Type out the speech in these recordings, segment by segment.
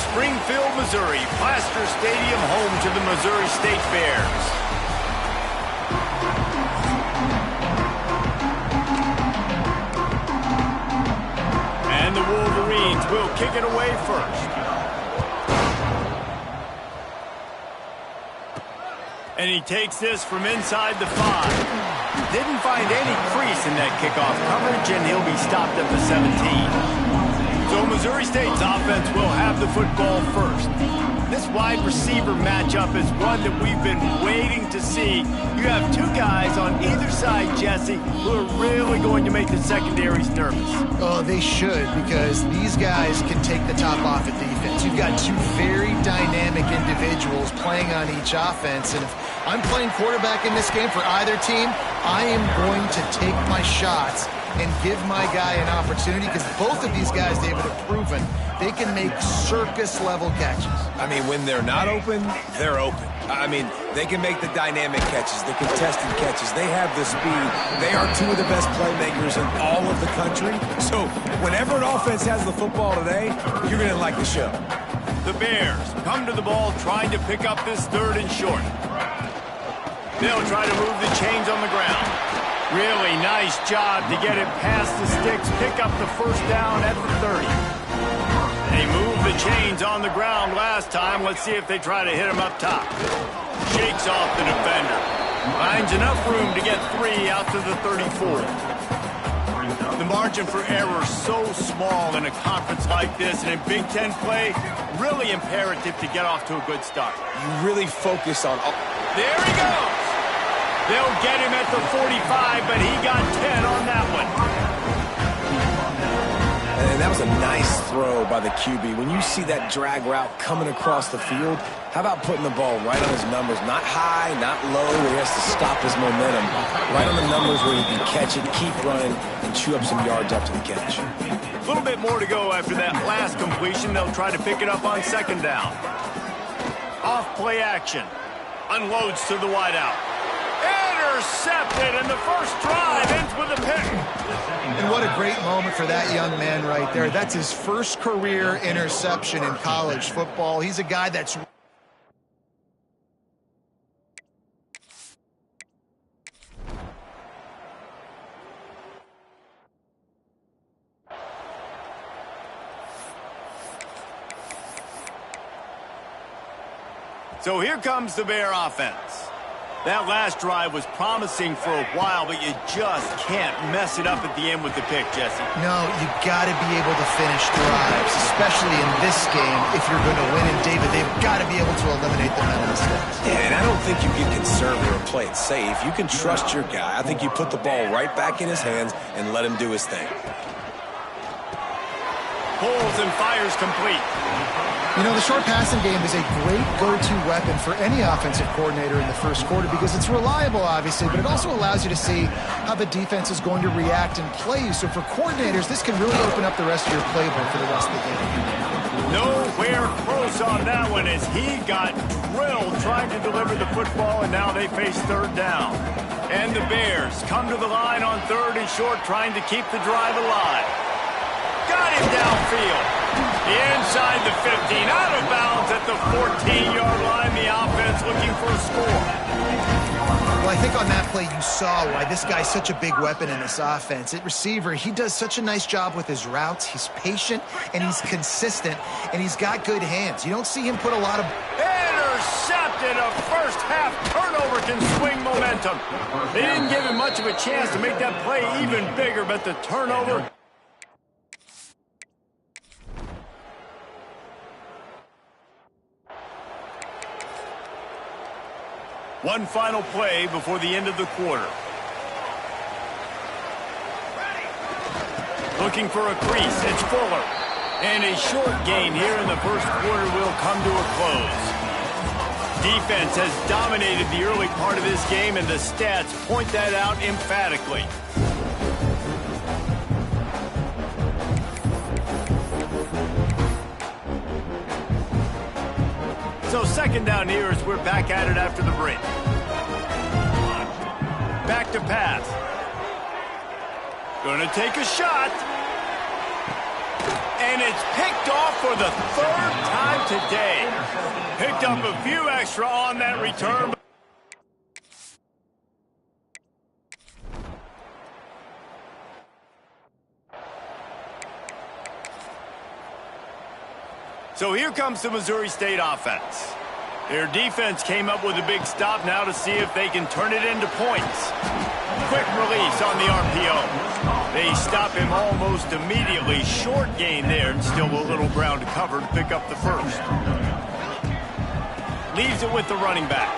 Springfield, Missouri, Plaster Stadium, home to the Missouri State Bears. And the Wolverines will kick it away first. And he takes this from inside the 5. Didn't find any crease in that kickoff coverage, and he'll be stopped at the 17. So Missouri State's offense will have the football first. This wide receiver matchup is one that we've been waiting to see. You have two guys on either side, Jesse, who are really going to make the secondaries nervous. Oh, they should, because these guys can take the top off at defense. You've got two very dynamic individuals playing on each offense, and if I'm playing quarterback in this game for either team, I am going to take my shots and give my guy an opportunity, because both of these guys, David, have proven they can make circus-level catches. I mean, when they're not open, they're open. I mean, they can make the dynamic catches, the contested catches. They have the speed. They are two of the best playmakers in all of the country. So whenever an offense has the football today, you're going to like the show. The Bears come to the ball trying to pick up this 3rd and short. They'll try to move the chains on the ground. Really nice job to get it past the sticks, pick up the 1st down at the 30. They moved the chains on the ground last time. Let's see if they try to hit him up top. Shakes off the defender. Finds enough room to get 3 out to the 34. The margin for error so small in a conference like this, and in Big Ten play, really imperative to get off to a good start. You really focus on... There he goes! They'll get him at the 45, but he got 10 on that one. And that was a nice throw by the QB. When you see that drag route coming across the field, how about putting the ball right on his numbers? Not high, not low, where he has to stop his momentum. Right on the numbers where he can catch it, keep running, and chew up some yards after the catch. A little bit more to go after that last completion. They'll try to pick it up on 2nd down. Off play action. Unloads to the wideout. Intercepted, and the first drive ends with a pick. And what a great moment for that young man right there. That's his first career interception in college football. He's a guy that's... So here comes the Bear offense. That last drive was promising for a while, but you just can't mess it up at the end with the pick, Jesse. No, you got to be able to finish drives, especially in this game. If you're going to win, and David, they've got to be able to eliminate the mental mistakes. Yeah, and I don't think you get conservative or play it safe. You can trust your guy. I think you put the ball right back in his hands and let him do his thing. Pulls and fires complete. You know, the short passing game is a great go-to weapon for any offensive coordinator in the first quarter, because it's reliable, obviously, but it also allows you to see how the defense is going to react and play you. So for coordinators, this can really open up the rest of your playbook for the rest of the game. Nowhere close on that one, as he got drilled trying to deliver the football, and now they face 3rd down. And the Bears come to the line on 3rd and short, trying to keep the drive alive. Got him downfield. Inside the 15, out of bounds at the 14-yard line. The offense looking for a score. Well, I think on that play you saw why this guy's such a big weapon in this offense. At receiver, he does such a nice job with his routes. He's patient, and he's consistent, and he's got good hands. You don't see him put a lot of... Intercepted. A first-half turnover can swing momentum. They didn't give him much of a chance to make that play even bigger, but the turnover... One final play before the end of the quarter. Looking for a crease, it's Fuller. And a short gain here in the first quarter will come to a close. Defense has dominated the early part of this game, and the stats point that out emphatically. So 2nd down here as we're back at it after the break. Back to pass. Gonna take a shot. And it's picked off for the third time today. Picked up a few extra on that return. So here comes the Missouri State offense. Their defense came up with a big stop now to see if they can turn it into points. Quick release on the RPO. They stop him almost immediately. Short gain there, and still a little ground to cover to pick up the first. Leaves it with the running back.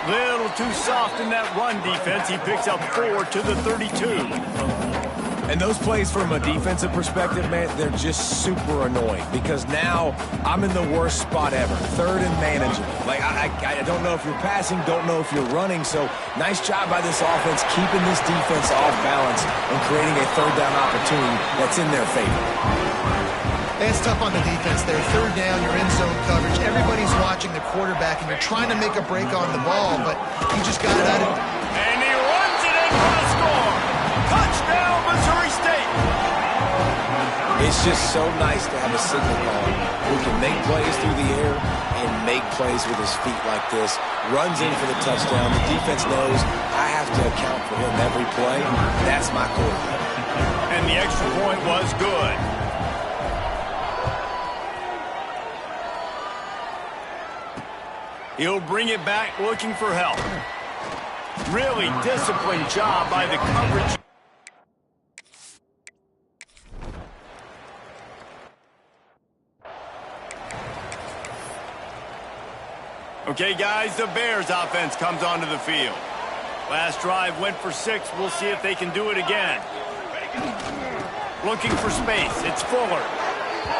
Little too soft in that run defense. He picks up 4 to the 32. And those plays from a defensive perspective, man, they're just super annoying because now I'm in the worst spot ever. Third and manageable. Like, I don't know if you're passing, don't know if you're running. So nice job by this offense keeping this defense off balance and creating a third down opportunity that's in their favor. It's tough on the defense there. Third down, you're in zone coverage. Everybody's watching the quarterback, and you're trying to make a break on the ball, but he just got it out of... And he runs it in for a score. Touchdown, Missouri State. It's just so nice to have a signal caller who can make plays through the air and make plays with his feet like this. Runs in for the touchdown. The defense knows I have to account for him every play. That's my quarterback. And the extra point was good. He'll bring it back looking for help. Really disciplined job by the coverage. Okay, guys, the Bears offense comes onto the field. Last drive went for 6. We'll see if they can do it again. Looking for space. It's Fuller.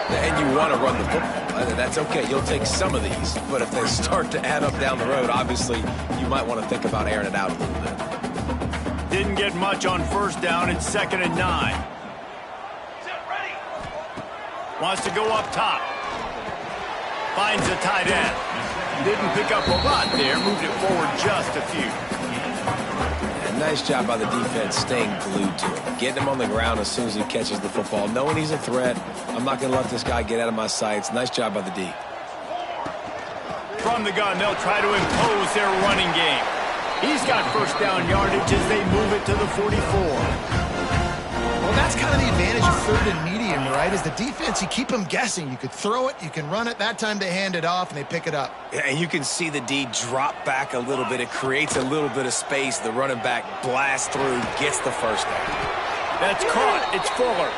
And you want to run the football. That's okay. You'll take some of these. But if they start to add up down the road, obviously, you might want to think about airing it out a little bit. Didn't get much on first down. It's 2nd and 9. Wants to go up top. Finds a tight end. Didn't pick up a lot there. Moved it forward just a few. And nice job by the defense staying glued to him. Getting him on the ground as soon as he catches the football. Knowing he's a threat. I'm not going to let this guy get out of my sights. Nice job by the D. From the gun, they'll try to impose their running game. He's got first down yardage as they move it to the 44. Well, that's kind of the advantage of third and medium, right? Is the defense, you keep them guessing. You could throw it, you can run it. That time they hand it off and they pick it up. Yeah, and you can see the D drop back a little bit. It creates a little bit of space. The running back blasts through, gets the first down. That's caught. It's Fuller.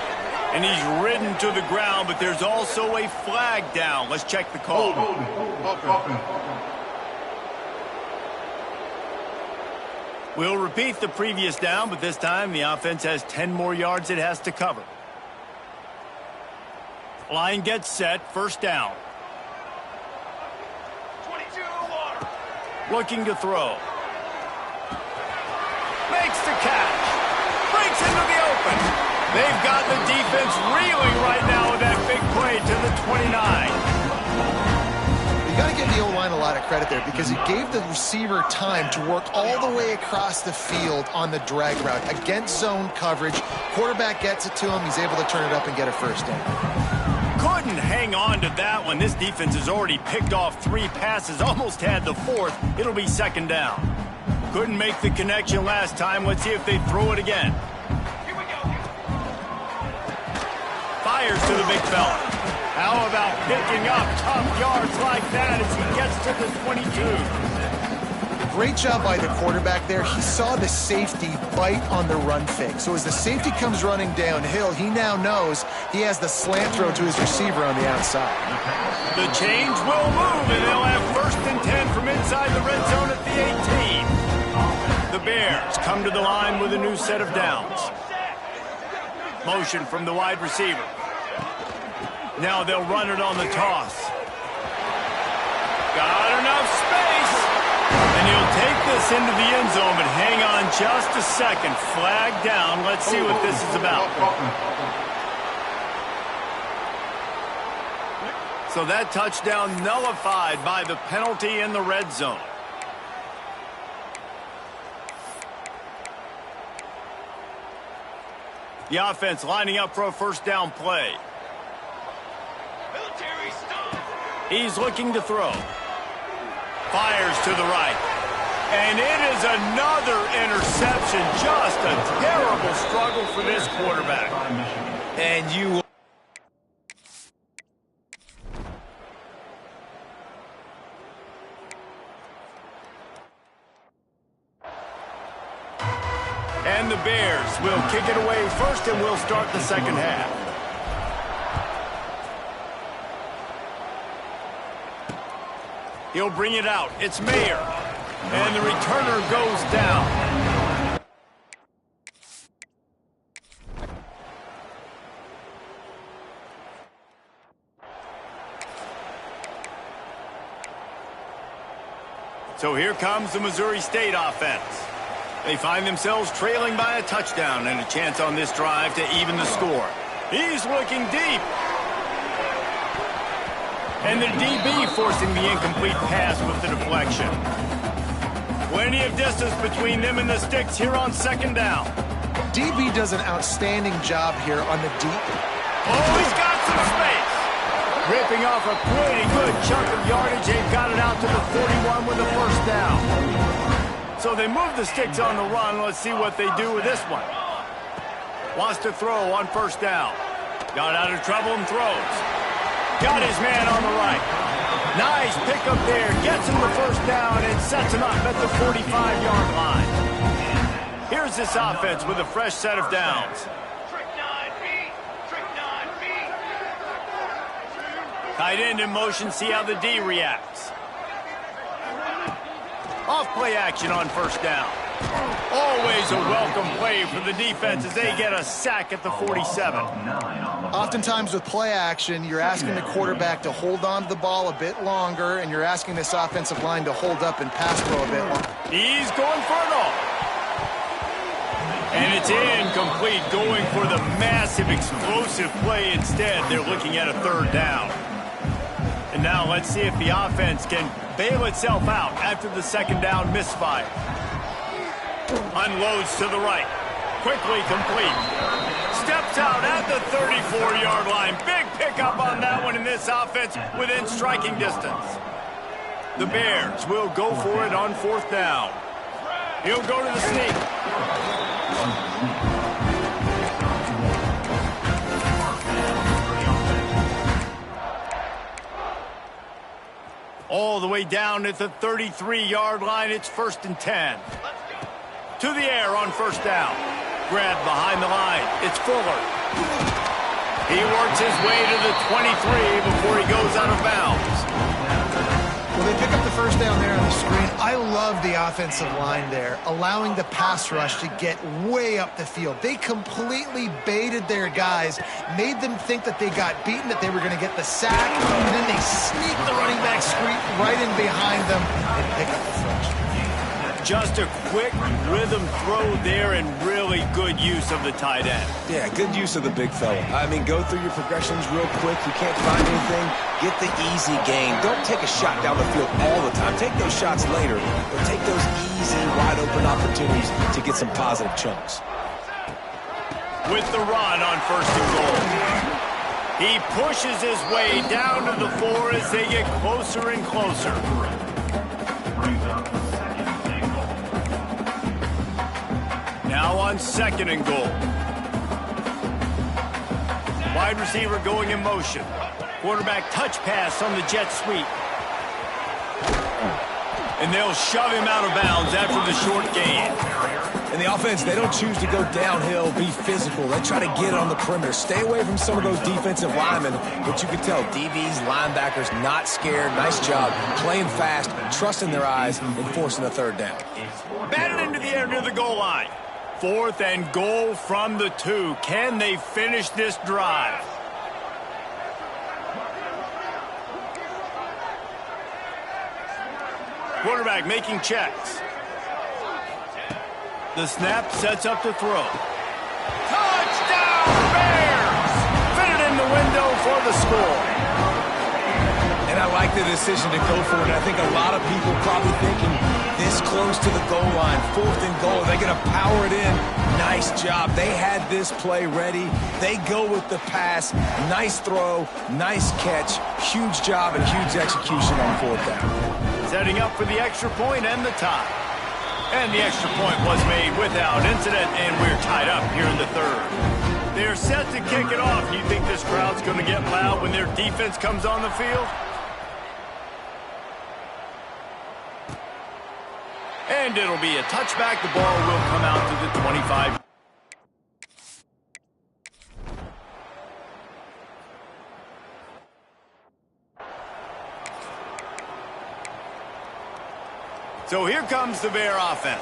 And he's ridden to the ground, but there's also a flag down. Let's check the call. We'll repeat the previous down, but this time the offense has 10 more yards it has to cover. Line gets set, first down. 22-1. Looking to throw. Makes the catch. Breaks into the open. They've got the defense reeling right now with that big play to the 29. You got to give the O-line a lot of credit there because it gave the receiver time to work all the way across the field on the drag route against zone coverage. Quarterback gets it to him. He's able to turn it up and get a first down. Couldn't hang on to that one. This defense has already picked off 3 passes, almost had the 4th. It'll be 2nd down. Couldn't make the connection last time. Let's see if they throw it again. Here we go. Fires to the big fella. How about picking up tough yards like that as he gets to the 22? Great job by the quarterback there. He saw the safety bite on the run fake. So as the safety comes running downhill, he now knows he has the slant throw to his receiver on the outside. The chains will move, and they'll have 1st and 10 from inside the red zone at the 18. The Bears come to the line with a new set of downs. Motion from the wide receiver. Now they'll run it on the toss. Got enough space. And he'll take this into the end zone, but hang on just a second. Flag down. Let's see what this is about. So that touchdown nullified by the penalty in the red zone. The offense lining up for a first down play. He's looking to throw. Fires to the right. And it is another interception. Just a terrible struggle for this quarterback. And you... And the Bears will kick it away first, and we'll start the second half. He'll bring it out. It's Mayer. And the returner goes down. So here comes the Missouri State offense. They find themselves trailing by a touchdown and a chance on this drive to even the score. He's looking deep. And the DB forcing the incomplete pass with the deflection. Plenty of distance between them and the sticks here on second down. DB does an outstanding job here on the deep. Oh, he's got some space. Ripping off a pretty good chunk of yardage. They've got it out to the 41 with the first down. So they move the sticks on the run. Let's see what they do with this one. Wants to throw on first down. Got out of trouble and throws. Got his man on the right. Nice pickup there. Gets him the first down and sets him up at the 45-yard line. Here's this offense with a fresh set of downs. Tight end in motion. See how the D reacts. Off play action on first down. Always a welcome play for the defense as they get a sack at the 47. Oftentimes with play action, you're asking the quarterback to hold on to the ball a bit longer, and you're asking this offensive line to hold up and pass pro a bit longer. He's going for it all. And it's incomplete, going for the massive explosive play instead. They're looking at a third down. And now let's see if the offense can bail itself out after the second down misfire. Unloads to the right. Quickly complete. Steps out at the 34-yard line. Big pickup on that one in this offense within striking distance. The Bears will go for it on fourth down. He'll go to the sneak. All the way down at the 33-yard line. It's 1st and 10. To the air on first down. Grabbed behind the line. It's Fuller. He works his way to the 23 before he goes out of bounds. Well, they pick up the first down there on the screen. I love the offensive line there, allowing the pass rush to get way up the field. They completely baited their guys, made them think that they got beaten, that they were going to get the sack, and then they sneak the running back screen right in behind them and pick up the first. Just a quick rhythm throw there and really good use of the tight end. Yeah, good use of the big fella. I mean, go through your progressions real quick. You can't find anything, get the easy gain. Don't take a shot down the field all the time. Take those shots later, but take those easy, wide-open opportunities to get some positive chunks. With the run on first and goal. He pushes his way down to the 4 as they get closer and closer. Now on second and goal. Wide receiver going in motion. Quarterback touch pass on the jet sweep. And they'll shove him out of bounds after the short gain. And the offense, they don't choose to go downhill, be physical. They try to get it on the perimeter. Stay away from some of those defensive linemen. But you can tell DBs, linebackers, not scared. Nice job playing fast, trusting their eyes, and forcing a third down. Batted into the air near the goal line. 4th and goal from the 2. Can they finish this drive? Quarterback making checks. The snap sets up the throw. Touchdown, Bears! Fit it in the window for the score. And I like the decision to go for it. I think a lot of people probably thinking this this close to the goal line, 4th and goal. They're going to power it in. Nice job. They had this play ready. They go with the pass. Nice throw, nice catch. Huge job and huge execution on 4th down. Setting up for the extra point and the tie. And the extra point was made without incident, and we're tied up here in the 3rd. They're set to kick it off. Do you think this crowd's going to get loud when their defense comes on the field? And it'll be a touchback. The ball will come out to the 25. So here comes the Bear offense.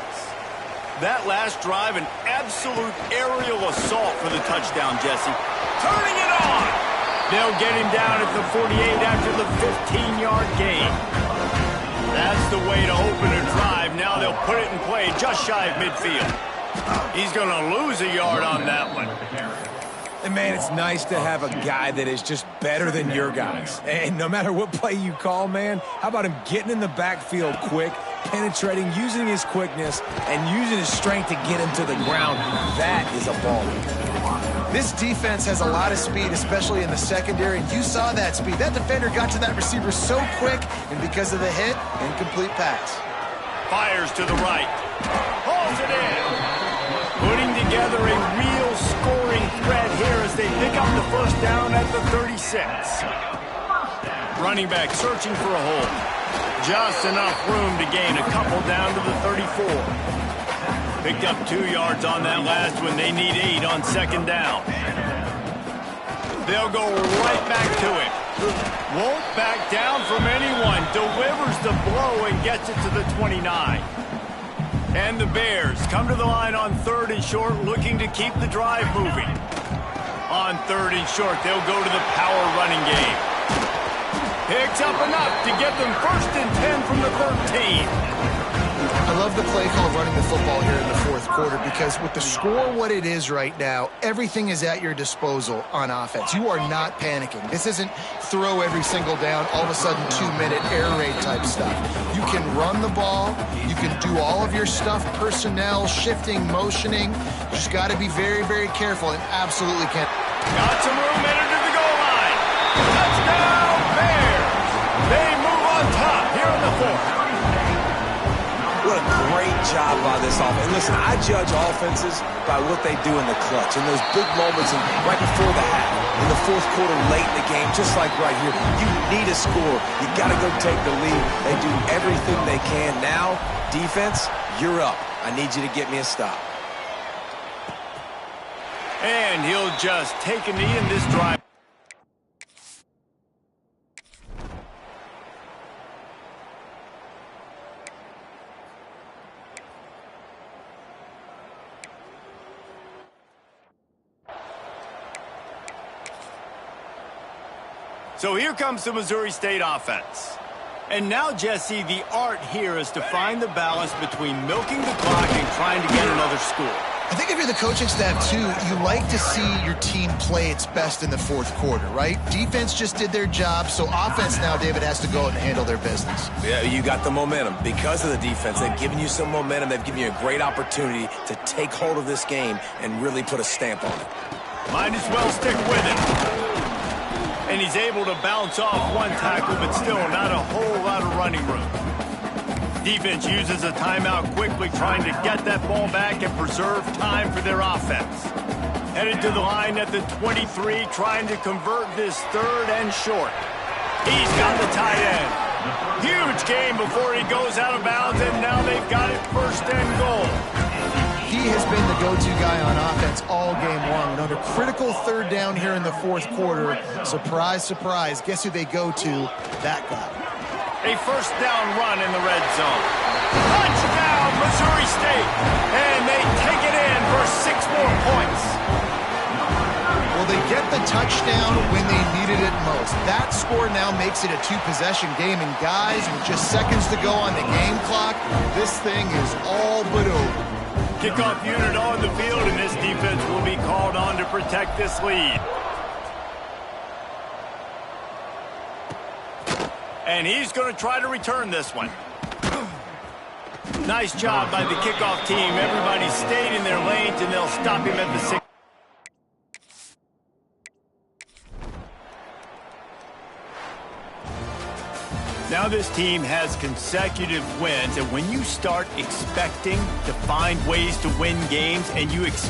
That last drive, an absolute aerial assault for the touchdown, Jesse. Turning it on! They'll get him down at the 48 after the 15-yard gain. That's the way to open a drive. Now they'll put it in play just shy of midfield. He's going to lose a yard on that one. And, man, it's nice to have a guy that is just better than your guys. And no matter what play you call, man, how about him getting in the backfield quick, penetrating, using his quickness, and using his strength to get him to the ground. That is a baller. This defense has a lot of speed, especially in the secondary, and you saw that speed. That defender got to that receiver so quick, and because of the hit, incomplete pass. Fires to the right. Hauls it in. Putting together a real scoring threat here as they pick up the 1st down at the 36. Running back searching for a hole. Just enough room to gain a couple down to the 34. Picked up 2 yards on that last one. They need 8 on 2nd down. They'll go right back to him. Won't back down from anyone. Delivers the blow and gets it to the 29. And the Bears come to the line on 3rd and short, looking to keep the drive moving. On 3rd and short, they'll go to the power running game. Picks up enough to get them 1st and 10 from the 13. I love the play call running the football here in the 4th quarter because with the score what it is right now, everything is at your disposal on offense. You are not panicking. This isn't throw every single down, all of a sudden 2-minute air raid type stuff. You can run the ball. You can do all of your stuff, personnel, shifting, motioning. You just got to be very, very careful and absolutely can't. Got some room headed to the goal line. Touchdown, Bears. They move on top here in the 4th. What a great job by this offense. And listen, I judge offenses by what they do in the clutch. In those big moments and right before the half, in the 4th quarter, late in the game, just like right here, you need a score. You got to go take the lead. They do everything they can. Now, defense, you're up. I need you to get me a stop. And he'll just take a knee in this drive. So here comes the Missouri State offense. And now, Jesse, the art here is to find the balance between milking the clock and trying to get another score. I think if you're the coaching staff, too, you like to see your team play its best in the 4th quarter, right? Defense just did their job, so offense now, David, has to go and handle their business. Yeah, you got the momentum. Because of the defense, they've given you some momentum. They've given you a great opportunity to take hold of this game and really put a stamp on it. Might as well stick with it. And he's able to bounce off one tackle, but still not a whole lot of running room. Defense uses a timeout quickly, trying to get that ball back and preserve time for their offense. Headed to the line at the 23, trying to convert this 3rd and short. He's got the tight end. Huge game before he goes out of bounds, and now they've got it 1st and goal. He has been the go-to guy on offense all game long. And under critical 3rd down here in the 4th quarter, surprise, surprise, guess who they go to? That guy. A 1st down run in the red zone. Touchdown, Missouri State. And they take it in for 6 more points. Well, they get the touchdown when they needed it most. That score now makes it a 2-possession game. And guys, with just seconds to go on the game clock, this thing is all but over. Kickoff unit on the field, and this defense will be called on to protect this lead. And he's going to try to return this one. Nice job by the kickoff team. Everybody stayed in their lanes, and they'll stop him at the 6. Now this team has consecutive wins, and when you start expecting to find ways to win games and you expect